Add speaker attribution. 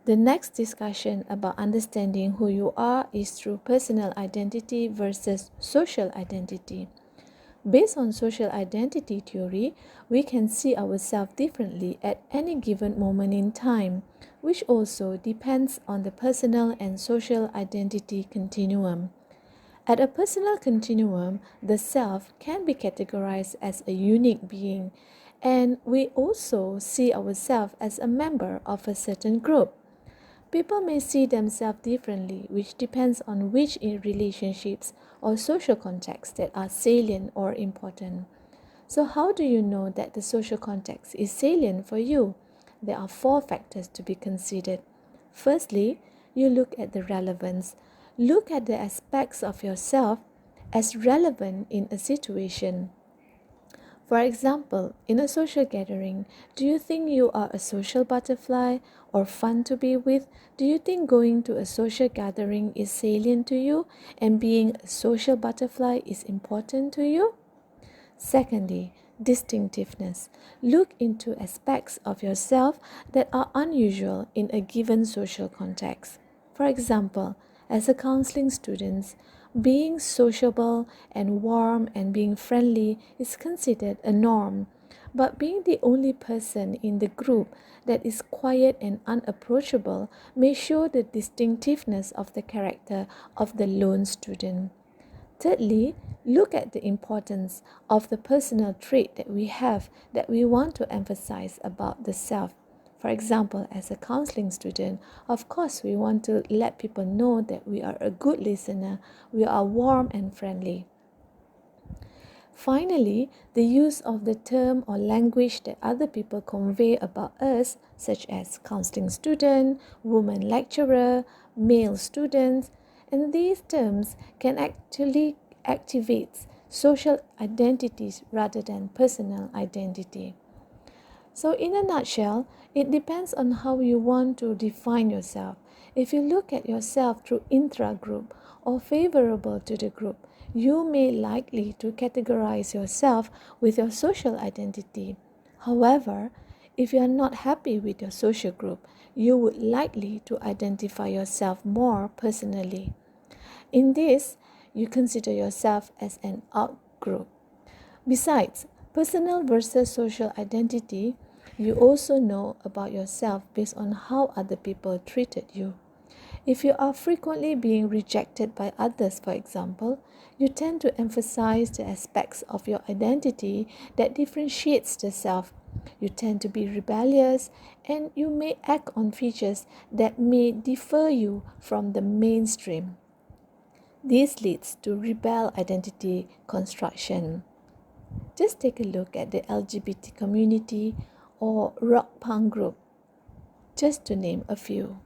Speaker 1: The next discussion about understanding who you are is through personal identity versus social identity. Based on social identity theory, we can see ourselves differently at any given moment in time, which also depends on the personal and social identity continuum. At a personal continuum, the self can be categorized as a unique being, and we also see ourselves as a member of a certain group. People may see themselves differently, which depends on which relationships or social contexts that are salient or important. So, how do you know that the social context is salient for you? There are four factors to be considered. Firstly, you look at the relevance. Look at the aspects of yourself as relevant in a situation. For example, in a social gathering, do you think you are a social butterfly or fun to be with? Do you think going to a social gathering is salient to you and being a social butterfly is important to you? Secondly, distinctiveness. Look into aspects of yourself that are unusual in a given social context. For example, as a counseling student, being sociable and warm and being friendly is considered a norm. But being the only person in the group that is quiet and unapproachable may show the distinctiveness of the character of the lone student. Thirdly, look at the importance of the personal trait that we have that we want to emphasize about the self. For example, as a counseling student, of course, we want to let people know that we are a good listener, we are warm and friendly. Finally, the use of the term or language that other people convey about us, such as counseling student, woman lecturer, male students, and these terms can actually activate social identities rather than personal identity. So, in a nutshell, it depends on how you want to define yourself. If you look at yourself through intra-group or favorable to the group, you may likely to categorize yourself with your social identity. However, if you are not happy with your social group, you would likely to identify yourself more personally. In this, you consider yourself as an out group. Besides, personal versus social identity, you also know about yourself based on how other people treated you. If you are frequently being rejected by others, for example, you tend to emphasize the aspects of your identity that differentiates the self. You tend to be rebellious and you may act on features that may differ you from the mainstream. This leads to rebel identity construction. Just take a look at the LGBT community or rock punk group, just to name a few.